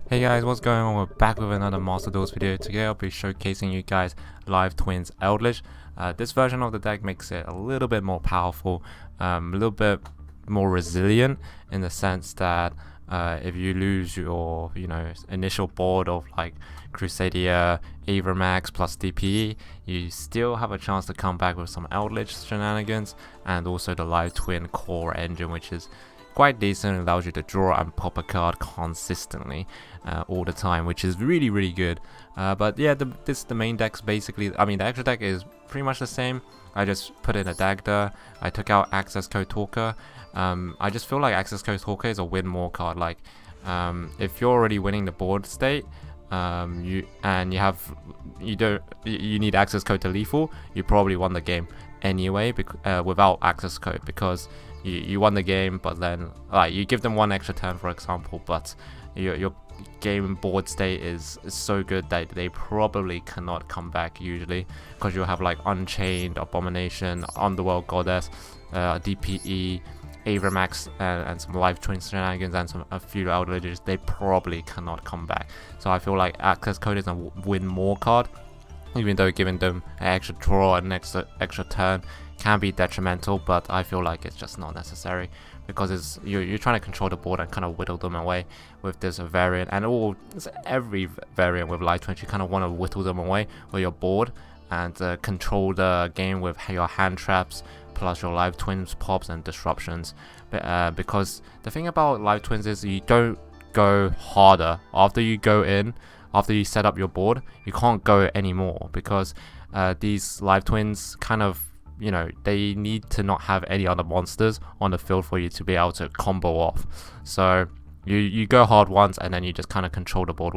Hey guys, what's going on? We're back with another Master Duels video. Today I'll be showcasing you guys Live Twins Eldlich. This version of the deck makes it a little bit more powerful, a little bit more resilient in the sense that if you lose your initial board of like Crusadia, Avramax plus DPE, you still have a chance to come back with some Eldlich shenanigans and also the Live Twin core engine, which is quite decent. It allows you to draw and pop a card consistently all the time, which is really good. But yeah, the main deck's basically, the extra deck is pretty much the same. I just put in a Dagda, I took out Access Code Talker. I just feel like Access Code Talker is a win more card. Like if you're already winning the board state, you need access code to lethal, you probably won the game anyway without access code, because you won the game, but then you give them one extra turn, for example, but your game board state is so good that they probably cannot come back usually, because you'll have like Unchained, Abomination, Underworld Goddess, DPE, Avramax, and some Live Twin shenanigans and a few Eldliches. They probably cannot come back. So I feel like access code is a win more card, even though giving them an extra draw and an extra turn can be detrimental, but I feel like it's just not necessary, because you're trying to control the board and kind of whittle them away with this variant, and every variant with Live Twins, you kind of want to whittle them away with your board and control the game with your hand traps plus your Live Twins pops and disruptions. Because the thing about Live Twins is you don't go harder after you set up your board. You can't go anymore, because these Live Twins kind of, they need to not have any other monsters on the field for you to be able to combo off. So you go hard once and then you just kind of control the board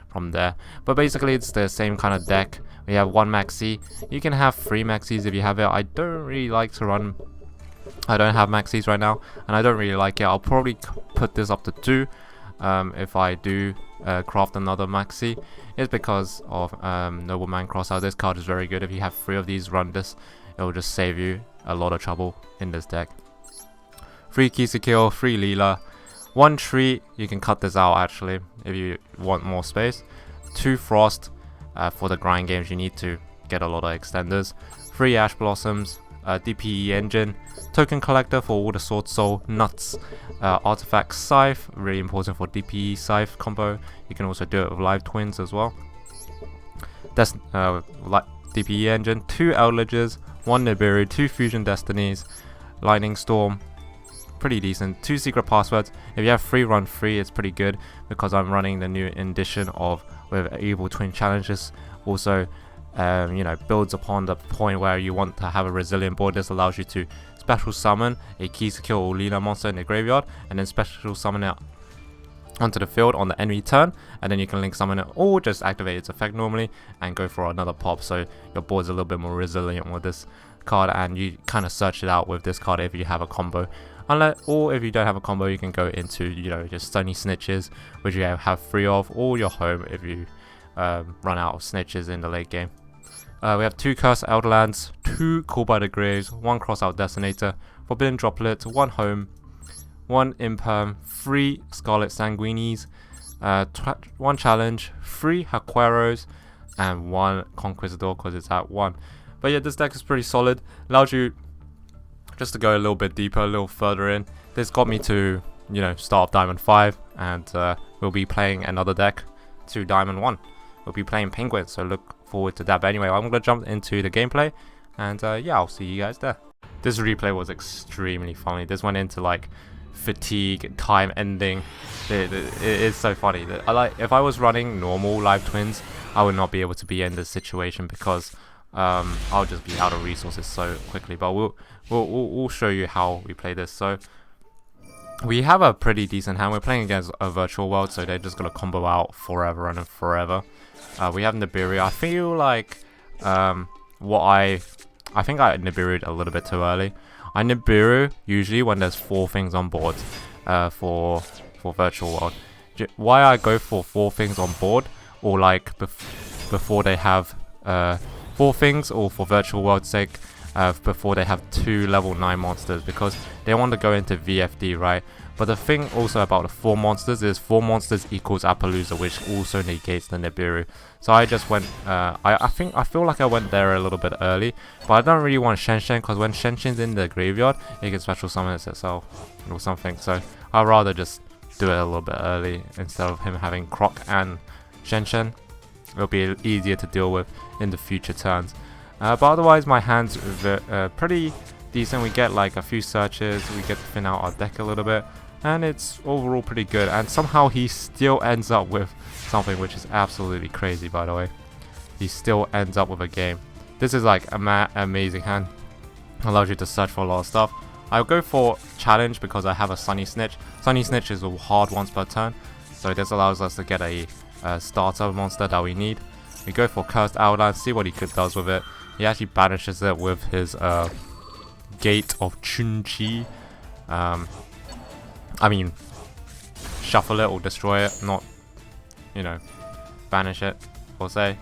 from there. But basically it's the same kind of deck. We have one maxi. You can have 3 maxis if you have it. I don't really like to run. I don't have maxis right now, and I don't really like it. I'll probably put this up to 2 if I do craft another maxi. It's because of Nobleman Crossout. This card is very good. If you have 3 of these, run this. It will just save you a lot of trouble in this deck. 3 keys to kill, 3 Leela, 1 Treat. You can cut this out actually if you want more space. 2 Frost. For the grind games, you need to get a lot of extenders. 3 Ash Blossoms, DPE Engine, Token Collector for all the Sword Soul nuts, Artifact Scythe, really important for DPE Scythe combo. You can also do it with Live Twins as well. DPE Engine, 2 Eldliches, 1 Nibiru, 2 Fusion Destinies, Lightning Storm, pretty decent. 2 Secret Passwords. If you have 3, run 3, it's pretty good, because I'm running the new edition with Evil Twin Challenges. Also, builds upon the point where you want to have a resilient board. This allows you to special summon a keys to kill or Leela monster in the graveyard, and then special summon it onto the field on the enemy turn, and then you can link summon it or just activate its effect normally and go for another pop. So your board's a little bit more resilient with this card, and you kind of search it out with this card if you have a combo. Or if you don't have a combo, you can go into just Stony Snitches, which you have 3 of, or your home if you run out of snitches in the late game. We have 2 Cursed Elderlands, 2 Call by the Graves, 1 Crossout Detonator, Forbidden Droplet, 1 Home, 1 Imperm, 3 Scarlet Sanguinis, 1 Challenge, 3 Haqueros, and 1 Conquistador, because it's at 1. But yeah, this deck is pretty solid. Allows you just to go a little bit deeper, a little further in. This got me to, start Diamond 5, and we'll be playing another deck to Diamond 1. We'll be playing Penguin, so look forward to that. But anyway, I'm going to jump into the gameplay, and yeah, I'll see you guys there. This replay was extremely funny. This went into like fatigue, time ending. It is so funny. If I was running normal Live Twins, I would not be able to be in this situation, because I'll just be out of resources so quickly. But we'll show you how we play this. So we have a pretty decent hand. We're playing against a virtual world, so they're just gonna combo out forever and forever. We have Nibiru. I feel like I think I Nibiru'd a little bit too early. I Nibiru usually when there's 4 things on board for virtual world. Why I go for 4 things on board, or like before they have 4 things, or for virtual world's sake, before they have 2 level 9 monsters, because they want to go into VFD, right? But the thing also about the 4 monsters is 4 monsters equals Appaloosa, which also negates the Nibiru. So I just went, I feel like I went there a little bit early, but I don't really want Shen Shen, because when Shen Shen's in the graveyard, it can special summon itself or something. So I'd rather just do it a little bit early instead of him having Croc and Shen Shen. It'll be easier to deal with in the future turns. But otherwise, my hand's pretty decent. We get like a few searches, we get to thin out our deck a little bit, and it's overall pretty good. And somehow he still ends up with something which is absolutely crazy, by the way. He still ends up with a game. This is like an amazing hand. Allows you to search for a lot of stuff. I'll go for challenge because I have a Sunny Snitch. Sunny Snitch is a hard once per turn, so this allows us to get a starter monster that we need. We go for Cursed Outline, see what he does with it. He actually banishes it with his Gate of Chun-Chi. I mean, shuffle it or destroy it, not, you know, banish it, or say.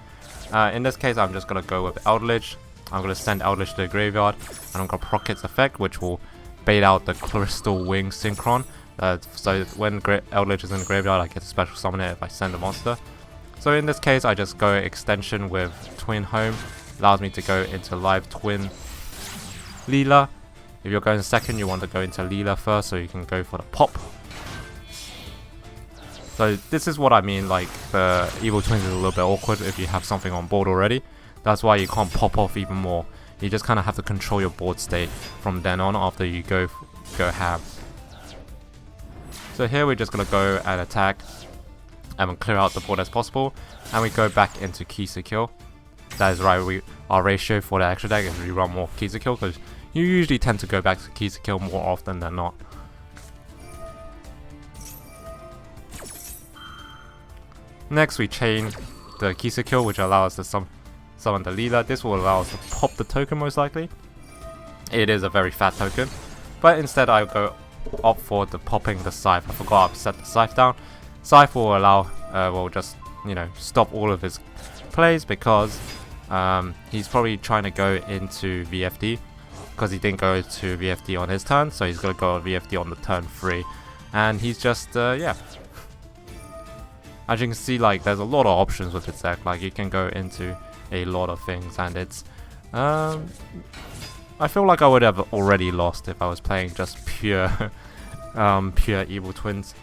In this case, I'm just going to go with Eldlich. I'm going to send Eldlich to the graveyard, and I'm going to proc its effect, which will bait out the Crystal Wing Synchron. So when Eldlich is in the graveyard, I get to special summon it if I send a monster. So in this case, I just go extension with Twin Home. Allows me to go into live Twin Leela. If you're going second, you want to go into Leela first, so you can go for the pop. So this is what I mean, like the Evil Twins is a little bit awkward if you have something on board already. That's why you can't pop off even more. You just kind of have to control your board state from then on after you go ham. So here we're just going to go and attack and clear out the board as possible, and we go back into Key Secure. That is right, our ratio for the extra deck is we run more Key Secure, because you usually tend to go back to Key Secure more often than not. Next we chain the Key Secure, which allows us to summon the Leela. This will allow us to pop the token most likely. It is a very fat token, but instead I go opt for the popping the Scythe. I forgot to set the Scythe down. Scythe will allow, will just, you know, stop all of his plays, because he's probably trying to go into VFD, because he didn't go to VFD on his turn, so he's going to go VFD on the turn 3, and he's just, yeah. As you can see, like, there's a lot of options with this deck. Like, you can go into a lot of things, and it's, I feel like I would have already lost if I was playing just pure, pure Evil Twins.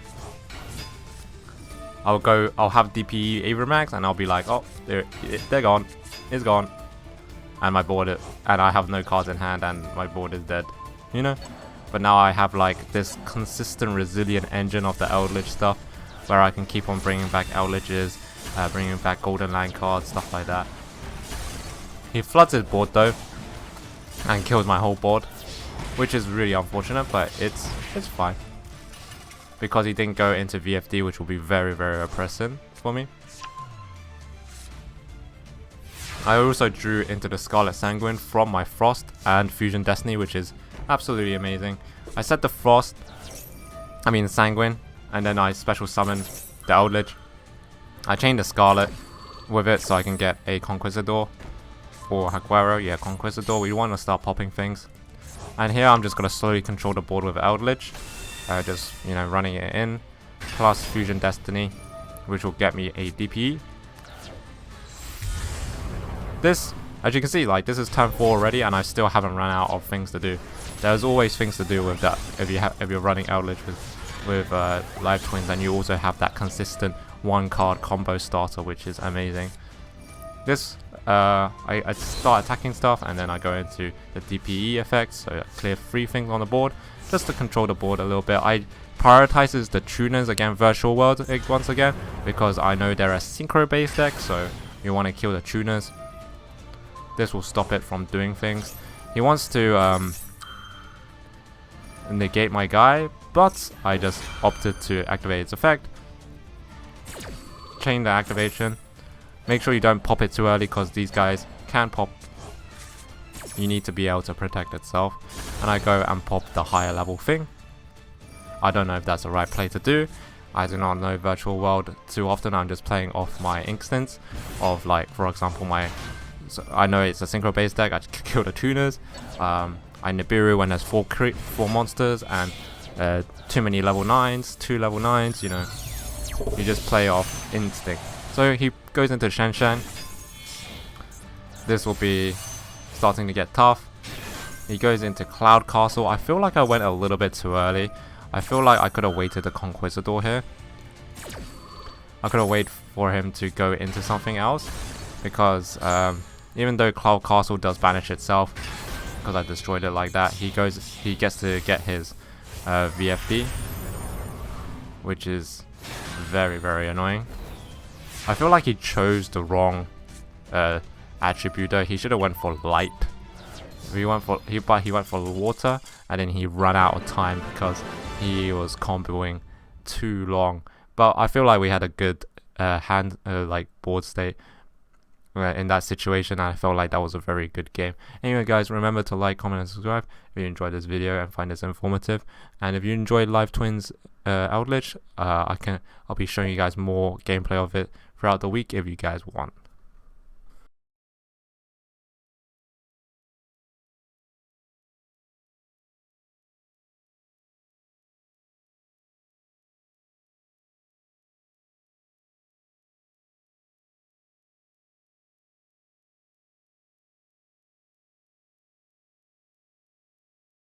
I'll have DPE Avramax, and I'll be like, oh, they're gone, it's gone, and my board, and I have no cards in hand, and my board is dead, you know. But now I have like this consistent, resilient engine of the Eldlich stuff, where I can keep on bringing back Eldliches, bringing back Golden Land cards, stuff like that. He floods his board though, and kills my whole board, which is really unfortunate, but it's fine, because he didn't go into VFD, which will be very, very oppressive for me. I also drew into the Scarlet Sanguine from my Frost and Fusion Destiny, which is absolutely amazing. I set the Frost, Sanguine, and then I special summoned the Eldlich. I chained the Scarlet with it so I can get a Conquistador or Haguero. Yeah, Conquistador. We want to start popping things. And here I'm just going to slowly control the board with Eldlich. Just, you know, running it in. Plus Fusion Destiny, which will get me a DPE. This, as you can see, like, this is turn 4 already, and I still haven't run out of things to do. There's always things to do with that if you're running Eldlich with Live Twins, and you also have that consistent 1-card combo starter, which is amazing. This, I start attacking stuff, and then I go into the DPE effects, so I clear 3 things on the board, just to control the board a little bit. I prioritizes the tuners against Virtual World once again, because I know they're a synchro based deck, so you want to kill the tuners. This will stop it from doing things. He wants to negate my guy, but I just opted to activate its effect. Chain the activation. Make sure you don't pop it too early, because these guys can pop. You need to be able to protect itself. And I go and pop the higher level thing. I don't know if that's the right play to do. I do not know Virtual World too often. I'm just playing off my instance of, like, for example, so I know it's a synchro based deck. I kill the tuners. I Nibiru when there's 4 monsters, and too many level 9s, 2 level 9s, you know. You just play off instinct. So he goes into Shen Shen. This will be starting to get tough. He goes into Cloud Castle. I feel like I went a little bit too early. I feel like I could have waited the Conquistador here. I could have waited for him to go into something else. Because even though Cloud Castle does banish itself, because I destroyed it like that, he gets to get his VFD, which is very, very annoying. I feel like he chose the wrong attribute though. He should have went for light. He went for water, and then he ran out of time because he was comboing too long. But I feel like we had a good board state in that situation. I felt like that was a very good game. Anyway guys, remember to like, comment and subscribe if you enjoyed this video and find this informative. And if you enjoyed Live Twins Eldlich, I'll be showing you guys more gameplay of it throughout the week if you guys want.